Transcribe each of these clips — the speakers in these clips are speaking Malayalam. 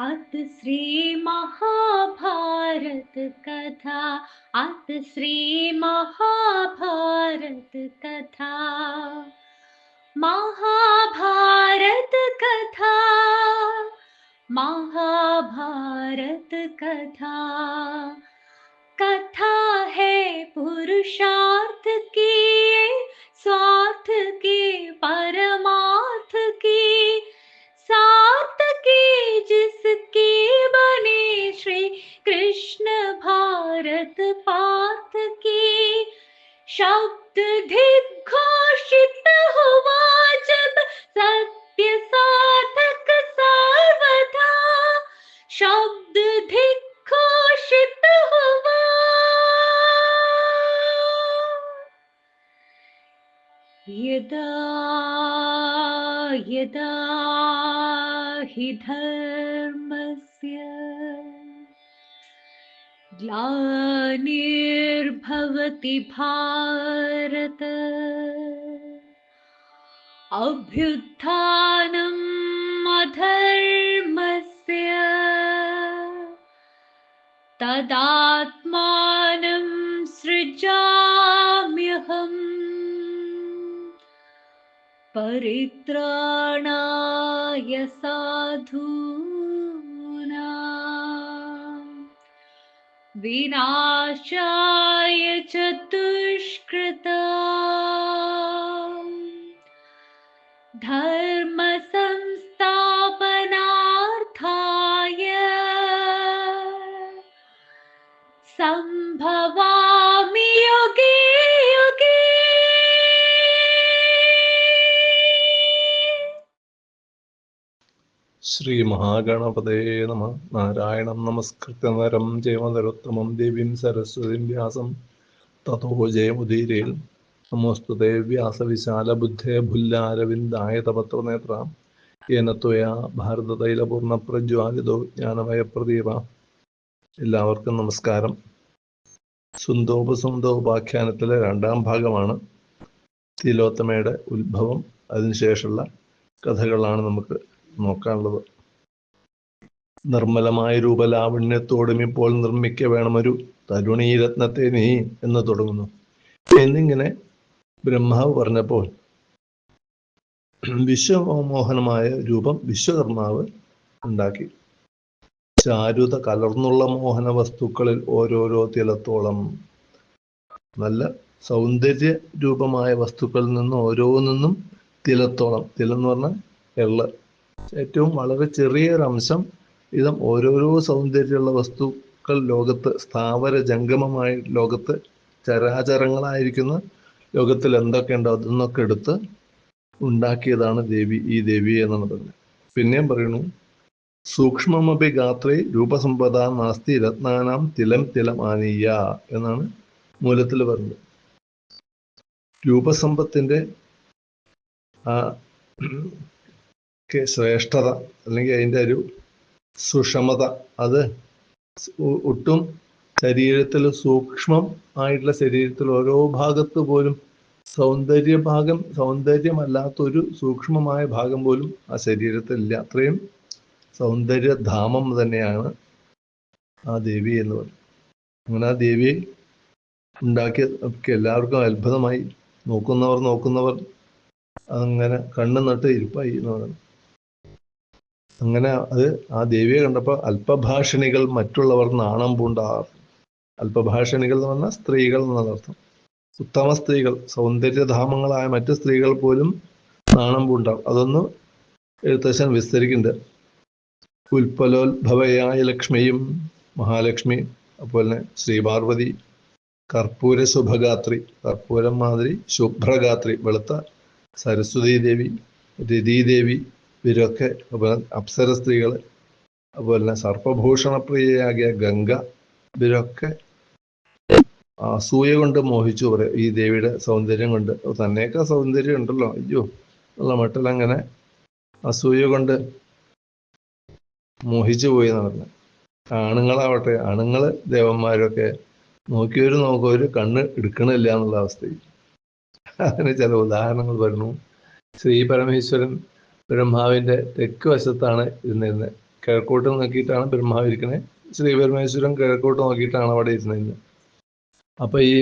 अथ श्री महाभारत कथा। अथ श्री महाभारत कथा। महाभारत कथा। महाभारत कथा। कथा है पुरुषार्थ की, स्वार्थ की, परमार्थ की, सार्थ की, जिसकी बनी श्री कृष्ण भारत पार्थ की। शब्द दिग्घोषित हुआ जब सत्य साधक सर्वथा। शब्द दिग्घोषित हुआ यदा यदा हि धर्मस्य ग्लानिर्भवति भारत, अभ्युत्थानम् अधर्मस्य तदात्मानं सृजाम्यहम्, परित्राणाय साधूनां, विनाशाय च दुष्कृतां, धर्म संस्थापनार्थाय संभवामि युगे युगे। ശ്രീ മഹാഗണപതേ നമ. നാരായണം നമസ്കൃത്യ നരം ചൈവ നരോത്തമം ദേവീം സരസ്വതീം വ്യാസം തതോ ജയമുദീരേൽ. നമോസ്തുതേ വ്യാസവിശാലബുദ്ധേ ഭുല്ലാരവിന്ദായ തപത്രനേത്ര യേന ത്വയാ ഭാരതതൈലപൂർണ്ണപ്രജ്വാലിതോ ജ്ഞാനമയപ്രദീപ. എല്ലാവർക്കും നമസ്കാരം. സുന്ദോപസുന്ദോപാഖ്യാനത്തിലെ രണ്ടാം ഭാഗമാണ് തിലോത്തമയുടെ ഉത്ഭവം. അതിനുശേഷമുള്ള കഥകളാണ് നമുക്ക് നോക്കാനുള്ളത്. നിർമ്മലമായ രൂപലാവണ്യത്തോടും ഇപ്പോൾ നിർമ്മിക്ക വേണമൊരു തരുണീരത്നത്തെ നീ എന്ന് തുടങ്ങുന്നു. എന്നിങ്ങനെ ബ്രഹ്മാവ് പറഞ്ഞപ്പോൾ വിശ്വമോഹനമായ രൂപം വിശ്വകർമാവ് ഉണ്ടാക്കി. ചാരുത കലർന്നുള്ള മോഹന വസ്തുക്കളിൽ ഓരോരോ തിലത്തോളം, നല്ല സൗന്ദര്യ രൂപമായ വസ്തുക്കളിൽ നിന്ന് ഓരോന്നും തിലത്തോളം, തിലം എന്ന് പറഞ്ഞാൽ എള്ള്, ഏറ്റവും വളരെ ചെറിയൊരംശം ഇതും ഓരോരോ സൗന്ദര്യമുള്ള വസ്തുക്കൾ ലോകത്ത്, സ്ഥാവര ജംഗമമായ ലോകത്ത്, ചരാചരങ്ങളായിരിക്കുന്ന ലോകത്തിൽ എന്തൊക്കെയുണ്ടോ അതൊന്നൊക്കെ എടുത്ത് ഉണ്ടാക്കിയതാണ് ദേവി, ഈ ദേവി എന്നാണ് പറഞ്ഞത്. പിന്നെയും പറയുന്നു, സൂക്ഷ്മമപി ഗാത്രേ രൂപസമ്പദ നാസ്തി രത്നാനാം തിലം തിലം ആനീയ എന്നാണ് മൂലത്തിൽ പറഞ്ഞത്. രൂപസമ്പത്തിന്റെ ആ ശ്രേഷ്ഠത അല്ലെങ്കിൽ അതിൻ്റെ ഒരു സുഷമത, അത് ഒട്ടും ശരീരത്തിൽ സൂക്ഷ്മം ആയിട്ടുള്ള ശരീരത്തിൽ ഓരോ ഭാഗത്ത് പോലും സൗന്ദര്യമല്ലാത്തൊരു സൂക്ഷ്മമായ ഭാഗം പോലും ആ ശരീരത്തിലില്ല. അത്രയും സൗന്ദര്യധാമം തന്നെയാണ് ആ ദേവി എന്ന് പറയുന്നത്. അങ്ങനെ ആ ദേവിയെ ഉണ്ടാക്കിയ എല്ലാവർക്കും അത്ഭുതമായി. നോക്കുന്നവർ അങ്ങനെ കണ്ണു നട്ട് ഇരിപ്പായി എന്ന് പറയുന്നത്. അങ്ങനെ അത് ആ ദേവിയെ കണ്ടപ്പോൾ അല്പഭാഷിണികൾ മറ്റുള്ളവർ നാണം പൂണ്ടാർ. അല്പഭാഷിണികൾ എന്ന് പറഞ്ഞാൽ സ്ത്രീകൾ എന്നർത്ഥം. ഉത്തമ സ്ത്രീകൾ, സൗന്ദര്യധാമങ്ങളായ മറ്റു സ്ത്രീകൾ പോലും നാണം പൂണ്ടാവും. അതൊന്ന് എഴുത്തച്ഛൻ വിസ്തരിക്കുന്നുണ്ട്. ഉൽപ്പലോത്ഭവയായ ലക്ഷ്മിയും, മഹാലക്ഷ്മി, അതുപോലെ തന്നെ ശ്രീപാർവതി, കർപ്പൂര ശുഭഗാത്രി, കർപ്പൂരം മാതിരി ശുഭ്രഗാത്രി, വെളുത്ത സരസ്വതി ദേവി, രതീദേവി, ഇവരൊക്കെ, അതുപോലെ അപ്സര സ്ത്രീകൾ, അതുപോലെ തന്നെ സർപ്പഭൂഷണപ്രിയയാകിയ ഗംഗ, ഇവരൊക്കെ അസൂയ കൊണ്ട് മോഹിച്ചു പറയും ഈ ദേവിയുടെ സൗന്ദര്യം കൊണ്ട്. തന്നെയൊക്കെ സൗന്ദര്യം ഉണ്ടല്ലോ, അയ്യോ എന്നുള്ള മട്ടിൽ അങ്ങനെ അസൂയ കൊണ്ട് മോഹിച്ചു പോയി നടന്നു. ആണുങ്ങളാവട്ടെ, ആണുങ്ങള് ദേവന്മാരൊക്കെ നോക്കിയവര് കണ്ണ് എടുക്കണില്ല എന്നുള്ള അവസ്ഥയിൽ. അതിന് ചില ഉദാഹരണങ്ങൾ പറഞ്ഞു. ശ്രീ പരമേശ്വരൻ ബ്രഹ്മാവിന്റെ തെക്ക് വശത്താണ് ഇരുന്നിരുന്നത്. കിഴക്കോട്ട് നോക്കിയിട്ടാണ് ബ്രഹ്മാവ് ഇരിക്കണേ. ശ്രീ പരമേശ്വരൻ കിഴക്കോട്ട് നോക്കിയിട്ടാണ് അവിടെ ഇരുന്നത്. അപ്പൊ ഈ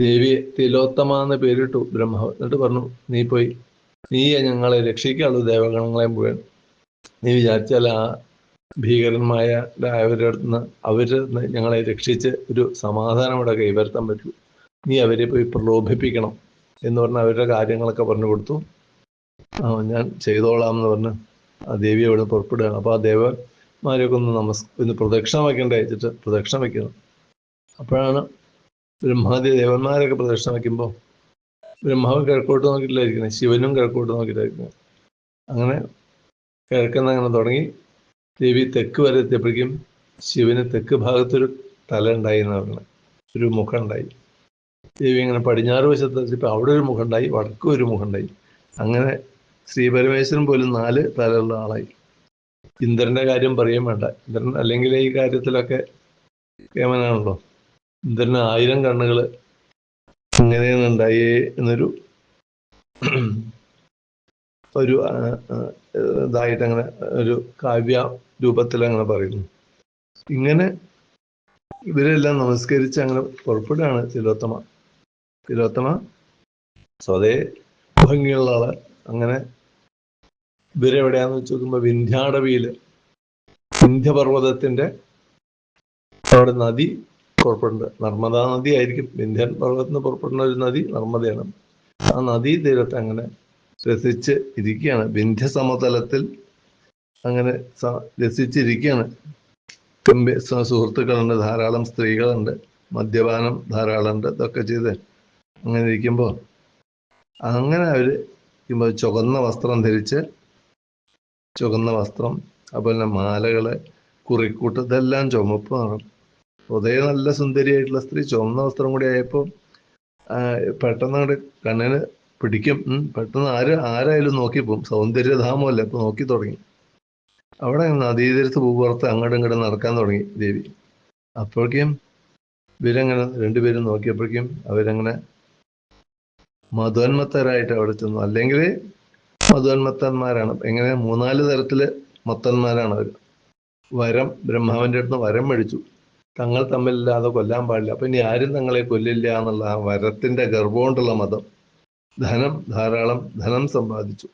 ദേവിയെ തിലോത്തമ എന്ന് പേരിട്ടു ബ്രഹ്മാവ്. എന്നിട്ട് പറഞ്ഞു, നീ പോയി നീയെ ഞങ്ങളെ രക്ഷിക്കാളൂ, ദേവഗണങ്ങളെ മുഴുവൻ. നീ വിചാരിച്ചാൽ ആ ഭീകരന്മായ അവര് ഞങ്ങളെ രക്ഷിച്ച് ഒരു സമാധാനം ഇവിടെ കൈവരുത്താൻ പറ്റൂ. നീ അവരെ പോയി പ്രലോഭിപ്പിക്കണം എന്ന് പറഞ്ഞ് അവരുടെ കാര്യങ്ങളൊക്കെ പറഞ്ഞു കൊടുത്തു. ഞാൻ ചെയ്തോളാം എന്ന് പറഞ്ഞ് ആ ദേവി അവിടെ പുറപ്പെടുകയാണ്. അപ്പോൾ ആ ദേവന്മാരെയൊക്കെ ഒന്ന് പ്രദക്ഷിണ വയ്ക്കണ്ടേ വെച്ചിട്ട് പ്രദക്ഷിണ വയ്ക്കുന്നു. അപ്പോഴാണ് ബ്രഹ്മാദി ദേവന്മാരൊക്കെ പ്രദക്ഷിണ വയ്ക്കുമ്പോൾ ബ്രഹ്മാവ് കിഴക്കോട്ട് നോക്കിയിട്ടില്ലായിരിക്കുന്നത്, ശിവനും കിഴക്കോട്ട് നോക്കിയിട്ടായിരിക്കുന്നത്. അങ്ങനെ കിഴക്കെന്ന് അങ്ങനെ തുടങ്ങി ദേവി തെക്ക് വരെ എത്തിയപ്പോഴേക്കും ശിവന് തെക്ക് ഭാഗത്തൊരു തല ഉണ്ടായി എന്ന് പറയുന്നത്, ഒരു മുഖം ഉണ്ടായി. ദേവി അങ്ങനെ പടിഞ്ഞാറ് വശത്ത് വെച്ചപ്പോൾ അവിടെ ഒരു മുഖം ഉണ്ടായി, വടക്കും ഒരു മുഖം ഉണ്ടായി. അങ്ങനെ ശ്രീ പരമേശ്വരൻ പോലും 4 തലയുള്ള ആളായി. ഇന്ദ്രന്റെ കാര്യം പറയുകയും വേണ്ട. ഇന്ദ്രൻ അല്ലെങ്കിൽ ഈ കാര്യത്തിലൊക്കെ കേമനാണല്ലോ. ഇന്ദ്രന് 1000 കണ്ണുകൾ എങ്ങനെയാണ് ഉണ്ടായേ എന്നൊരു ഇതായിട്ട് അങ്ങനെ ഒരു കാവ്യ രൂപത്തിൽ അങ്ങനെ പറയുന്നു. ഇങ്ങനെ ഇവരെല്ലാം നമസ്കരിച്ച് അങ്ങനെ പുറപ്പെടുകയാണ് തിലോത്തമ. തിലോത്തമ സ്വതേ ഭംഗിയുള്ള ആള്. അങ്ങനെ ഇവരെവിടെയാന്ന് വെച്ച് നോക്കുമ്പോൾ വിന്ധ്യാടവിയില് വിന്ധ്യപർവ്വതത്തിന്റെ അവിടെ നദി പുറപ്പെടുന്നുണ്ട്. നർമ്മദാ നദി ആയിരിക്കും. വിന്ധ്യൻ പർവ്വതത്തിൽ നിന്ന് പുറപ്പെടുന്ന ഒരു നദി നർമ്മദയാണ്. ആ നദീ തീരത്ത് അങ്ങനെ രസിച്ച് ഇരിക്കുകയാണ്. വിന്ധ്യ സമതലത്തിൽ അങ്ങനെ രസിച്ചിരിക്കുകയാണ്. സുഹൃത്തുക്കളുണ്ട്, ധാരാളം സ്ത്രീകളുണ്ട്, മദ്യപാനം ധാരാളമുണ്ട്. ഇതൊക്കെ ചെയ്ത് അങ്ങനെ ഇരിക്കുമ്പോൾ അങ്ങനെ അവര് ചുവന്ന വസ്ത്രം ധരിച്ച്, ചുവന്ന വസ്ത്രം, അതുപോലെ മാലകള്, കുറിക്കൂട്ട്, ഇതെല്ലാം ചുമപ്പ് നിറം. പൊതുവെ നല്ല സുന്ദരിയായിട്ടുള്ള സ്ത്രീ ചുവന്ന വസ്ത്രം കൂടി ആയപ്പോൾ പെട്ടെന്ന് അങ്ങോട്ട് കണ്ണിന് പിടിക്കും. പെട്ടെന്ന് ആരായാലും നോക്കിപ്പോവും. സൗന്ദര്യധാമമല്ല, ഇപ്പൊ നോക്കി തുടങ്ങി. അവിടെ നദീതീരത്ത് പൂപ്പുറത്ത് അങ്ങോട്ടും ഇങ്ങോട്ടും നടക്കാൻ തുടങ്ങി ദേവി. അപ്പോഴേക്കും ഇവരങ്ങനെ രണ്ടുപേരും നോക്കിയപ്പോഴേക്കും അവരങ്ങനെ മധോന്മത്തരായിട്ട് അവിടെ ചെന്നു. അല്ലെങ്കിൽ മധോന്മത്തന്മാരാണ്. എങ്ങനെ 3-4 തരത്തില് മത്തന്മാരാണ് അവർ. വരം ബ്രഹ്മാവിന്റെ അടുത്ത് വരം മേടിച്ചു, തങ്ങൾ തമ്മിലില്ലാതെ കൊല്ലാൻ പാടില്ല. അപ്പൊ ഇനി ആരും തങ്ങളെ കൊല്ലില്ല എന്നുള്ള ആ വരത്തിന്റെ ഗർഭം കൊണ്ടുള്ള മതം. ധാരാളം ധനം സമ്പാദിച്ചു.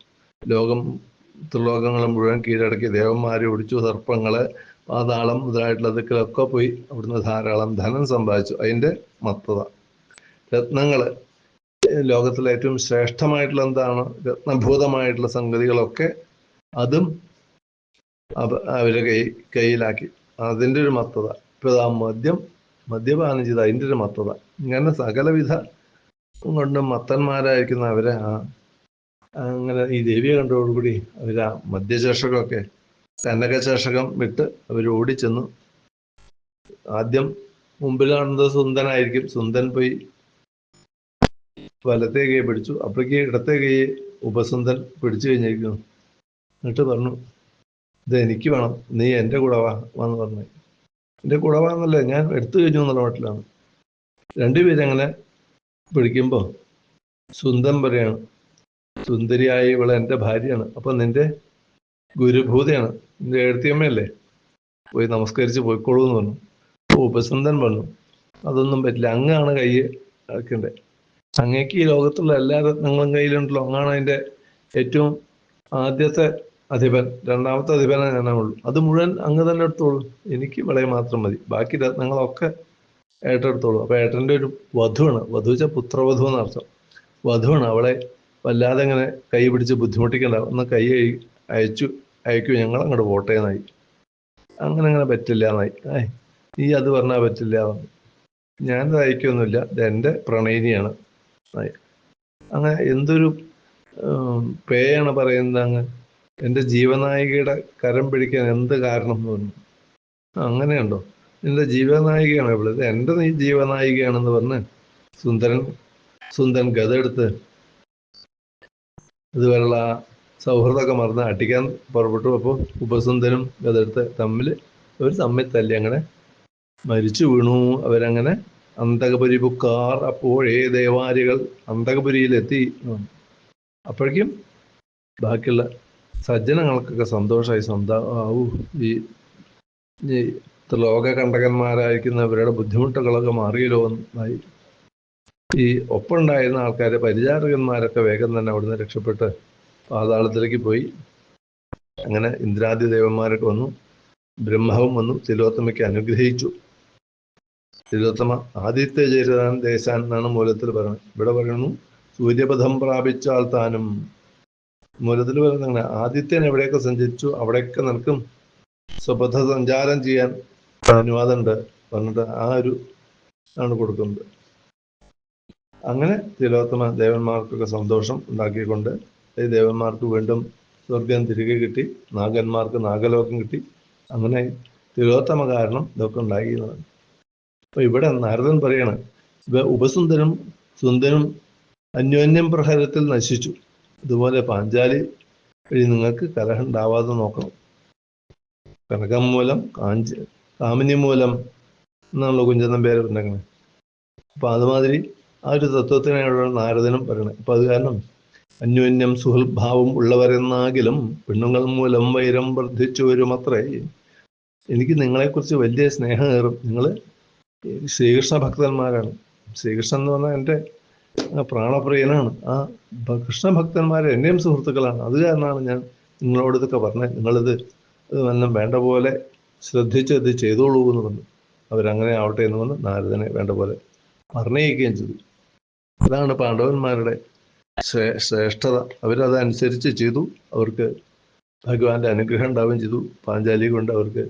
ത്രിലോകങ്ങളും മുഴുവൻ കീഴടക്കി ദേവന്മാരെ ഒടിച്ചു. സർപ്പങ്ങള്, പാതാളം മുതലായിട്ടുള്ള ദിക്കിലൊക്കെ പോയി അവിടുന്ന് ധാരാളം ധനം സമ്പാദിച്ചു. അതിന്റെ മത്തത. രത്നങ്ങള്, ലോകത്തിലെ ഏറ്റവും ശ്രേഷ്ഠമായിട്ടുള്ള എന്താണ്, രത്നഭൂതമായിട്ടുള്ള സംഗതികളൊക്കെ അതും അവരെ കയ്യിലാക്കി. അതിൻ്റെ ഒരു മത്തത. ഇപ്പൊ ആ മദ്യപാനം ചെയ്ത് അതിൻ്റെ ഒരു മത്തത. ഇങ്ങനെ സകലവിധ കൊണ്ടും മത്തന്മാരായിരിക്കുന്ന അവരെ അങ്ങനെ ഈ ദേവിയെ കണ്ടതോടുകൂടി അവരാ മദ്യചേഷകമൊക്കെ കനകചേഷകം വിട്ട് അവർ ഓടിച്ചെന്നു. ആദ്യം മുമ്പിൽ കാണുന്നത് സുന്ദനായിരിക്കും. സുന്ദൻ പോയി വലത്തെ കൈ പിടിച്ചു. അപ്പോഴേക്ക് ഇടത്തെ കൈ ഉപസുന്ദൻ പിടിച്ചു കഴിഞ്ഞിരിക്കുന്നു. എന്നിട്ട് പറഞ്ഞു, ഇത് എനിക്ക് വേണം, നീ എൻ്റെ കൂടെ വാന്ന് പറഞ്ഞു. എൻ്റെ കൂടെ വാന്നല്ലേ, ഞാൻ എടുത്തു കഴിഞ്ഞു എന്നുള്ള മട്ടിലാണ്. രണ്ടുപേരങ്ങനെ പിടിക്കുമ്പോൾ സുന്ദൻ പറയാണ്, സുന്ദരിയായ ഇവളെ എൻ്റെ ഭാര്യയാണ്, അപ്പൊ നിന്റെ ഗുരുഭൂതയാണ്, നിന്റെ എഴുത്തിയമ്മയല്ലേ, പോയി നമസ്കരിച്ച് പോയിക്കോളൂ എന്ന് പറഞ്ഞു. ഉപസുന്ദൻ പറഞ്ഞു, അതൊന്നും പറ്റില്ല, അങ്ങാണ് കൈ ആക്കണ്ടേ. അങ്ങേക്ക് ഈ ലോകത്തുള്ള എല്ലാ രത്നങ്ങളും കയ്യിലുണ്ടല്ലോ, അങ്ങാണ് അതിന്റെ ഏറ്റവും ആദ്യത്തെ അധിപൻ. രണ്ടാമത്തെ അധിപനെ ഞാനുള്ളൂ. അത് മുഴുവൻ അങ്ങ് തന്നെ എടുത്തോളൂ. എനിക്ക് വിളയെ മാത്രം മതി, ബാക്കി രത്നങ്ങളൊക്കെ ഏട്ടെടുത്തോളൂ. അപ്പൊ ഏട്ടൻ്റെ ഒരു വധുവാണ്. വധു വെച്ചാൽ പുത്രവധു എന്നർത്ഥം. വധുവാണ്. അവളെ വല്ലാതെ ഇങ്ങനെ കൈ പിടിച്ച് ബുദ്ധിമുട്ടിക്കണ്ട, ഒന്ന് കൈ അയക്കൂ, ഞങ്ങൾ അങ്ങോട്ട് പോട്ടെ എന്നായി. അങ്ങനെ പറ്റില്ല എന്നായി. നീ അത് പറഞ്ഞാൽ പറ്റില്ല എന്ന്. ഞാനത് അയക്കൊന്നുമില്ല, ഇത് എൻ്റെ പ്രണയിനിയാണ്. അങ്ങനെ എന്തൊരു പേയാണ് പറയുന്നത്. അങ്ങ് എൻ്റെ ജീവനായികയുടെ കരം പിടിക്കാൻ എന്ത് കാരണം എന്ന് പറഞ്ഞു. അങ്ങനെയുണ്ടോ, നിന്റെ ജീവനായികയാണ് ഇവിടെ, ഇത് എൻ്റെ ജീവനായികയാണെന്ന് പറഞ്ഞ് സുന്ദരൻ ഗത എടുത്ത് ഇതുവരെയുള്ള ആ സൗഹൃദമൊക്കെ മറന്ന് അടിക്കാൻ പുറപ്പെട്ടു. അപ്പോൾ ഉപസുന്ദരും ഗതെടുത്ത് തമ്മിൽ തല്ലി അങ്ങനെ മരിച്ചു വീണു. അവരങ്ങനെ അന്തകപുരി ബുക്കാർ. അപ്പോഴേ ദേവാരികൾ അന്തകപുരിയിലെത്തി. അപ്പോഴേക്കും ബാക്കിയുള്ള സജ്ജനങ്ങൾക്കൊക്കെ സന്തോഷമായി ഈ ഈ ലോകകണ്ടകന്മാരായിരിക്കുന്നവരുടെ ബുദ്ധിമുട്ടുകളൊക്കെ മാറിയല്ലോ എന്നായി. ഈ ഒപ്പമുണ്ടായിരുന്ന ആൾക്കാരെ പരിചാരകന്മാരൊക്കെ വേഗം തന്നെ അവിടുന്ന് രക്ഷപ്പെട്ട് പാതാളത്തിലേക്ക് പോയി. അങ്ങനെ ഇന്ദ്രാദി ദേവന്മാരൊക്കെ വന്നു, ബ്രഹ്മവും വന്നു, തിലോത്തമയ്ക്ക് അനുഗ്രഹിച്ചു. തിലോത്തമ ആദിത്യ ചേരാൻ ദേശാൻ എന്നാണ് മൂലത്തിൽ പറയുന്നത്. ഇവിടെ പറയുന്നു സൂര്യപഥം പ്രാപിച്ചാൽ താനും. മൂലത്തിൽ പറയുന്നത് അങ്ങനെ, ആദിത്യൻ എവിടെയൊക്കെ സഞ്ചരിച്ചു അവിടെയൊക്കെ നിനക്കും സ്വപഥ സഞ്ചാരം ചെയ്യാൻ അനുവാദമുണ്ട് പറഞ്ഞിട്ട് ആ ഒരു ആണ് കൊടുക്കുന്നത്. അങ്ങനെ തിലോത്തമ ദേവന്മാർക്കൊക്കെ സന്തോഷം ഉണ്ടാക്കിക്കൊണ്ട് ഈ ദേവന്മാർക്ക് വീണ്ടും സ്വർഗം തിരികെ കിട്ടി, നാഗന്മാർക്ക് നാഗലോകം കിട്ടി. അങ്ങനെ തിലോത്തമ കാരണം ഇതൊക്കെ ഉണ്ടാക്കിയതാണ്. അപ്പൊ ഇവിടെ നാരദൻ പറയാണ്, ഉപസുന്ദരും സുന്ദരും അന്യോന്യം പ്രഹരത്തിൽ നശിച്ചു. ഇതുപോലെ പാഞ്ചാലി വഴി നിങ്ങൾക്ക് കലഹം ഉണ്ടാവാതെ നോക്കണം. കനകം മൂലം കാമിനി മൂലം എന്നാണല്ലോ കുഞ്ചന്തൻ പേര് പറഞ്ഞേക്കണേ. അപ്പൊ അതുമാതിരി ആ ഒരു തത്വത്തിനാണ് നാരദനും പറയണത്. അപ്പൊ അത് കാരണം അന്യോന്യം സുഹൃദ്ഭാവം ഉള്ളവരെന്നാകിലും പെണ്ണുങ്ങൾ മൂലം വൈരം വർദ്ധിച്ചു വരുമത്രേ. എനിക്ക് നിങ്ങളെക്കുറിച്ച് വലിയ സ്നേഹം കയറും. നിങ്ങൾ ശ്രീകൃഷ്ണ ഭക്തന്മാരാണ്. ശ്രീകൃഷ്ണൻ എന്ന് പറഞ്ഞാൽ എൻ്റെ പ്രാണപ്രിയനാണ്. ആ കൃഷ്ണഭക്തന്മാർ എന്നെയും സുഹൃത്തുക്കളാണ്. അത് കാരണമാണ് ഞാൻ നിങ്ങളോട് ഇതൊക്കെ പറഞ്ഞത്. നിങ്ങളിത് എല്ലാം വേണ്ട പോലെ ശ്രദ്ധിച്ച് ഇത് ചെയ്തോളൂ എന്ന് പറഞ്ഞു. അവരങ്ങനെ ആവട്ടെ എന്ന് പറഞ്ഞ് നാരദനെ വേണ്ട പോലെ പറഞ്ഞയിക്കുകയും ചെയ്തു. അതാണ് പാണ്ഡവന്മാരുടെ ശ്രേഷ്ഠത. അവരതനുസരിച്ച് ചെയ്തു. അവർക്ക് ഭഗവാന്റെ അനുഗ്രഹം ഉണ്ടാവുകയും ചെയ്തു. പാഞ്ചാലി കൊണ്ട് അവർക്ക്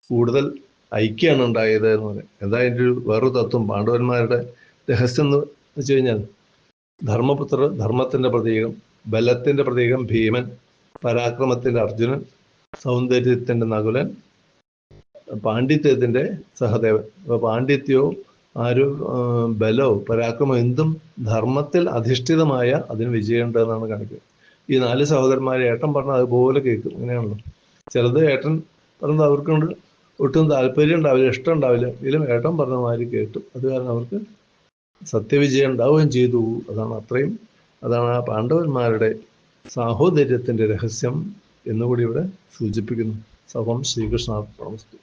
കൂടുതൽ ഐക്യമാണ് ഉണ്ടായത് എന്ന് പറയാം. എന്താ അതിൻ്റെ ഒരു വേറൊരു തത്വം? പാണ്ഡവന്മാരുടെ രഹസ്യം എന്ന് വെച്ച് കഴിഞ്ഞാൽ ധർമ്മപുത്രർ, ധർമ്മത്തിന്റെ പ്രതീകം, ബലത്തിന്റെ പ്രതീകം ഭീമൻ, പരാക്രമത്തിന്റെ അർജുനൻ, സൗന്ദര്യത്തിന്റെ നകുലൻ, പാണ്ഡിത്യത്തിന്റെ സഹദേവൻ. അപ്പൊ പാണ്ഡിത്യവും ബലോ പരാക്രമോ എന്തും ധർമ്മത്തിൽ അധിഷ്ഠിതമായ അതിന് വിജയമുണ്ടെന്നാണ് കാണിക്കുക. ഈ 4 സഹോദരന്മാരെ ഏട്ടൻ പറഞ്ഞാൽ അതുപോലെ കേൾക്കും. അങ്ങനെയാണല്ലോ. ചിലത് ഏട്ടൻ പറഞ്ഞത് അവർക്കൊണ്ട് ഒട്ടും താല്പര്യം ഉണ്ടാവില്ല, ഇഷ്ടം ഉണ്ടാവില്ല. ഇതിലും ഏട്ടൻ പറഞ്ഞ മാതിരി കേട്ടു. അത് കാരണം അവർക്ക് സത്യവിജയം ഉണ്ടാവുകയും ചെയ്തു. അതാണ് ആ പാണ്ഡവന്മാരുടെ സാഹോദര്യത്തിന്റെ രഹസ്യം എന്നുകൂടി ഇവിടെ സൂചിപ്പിക്കുന്നു. സർവം ശ്രീകൃഷ്ണാർപ്പണമസ്തു.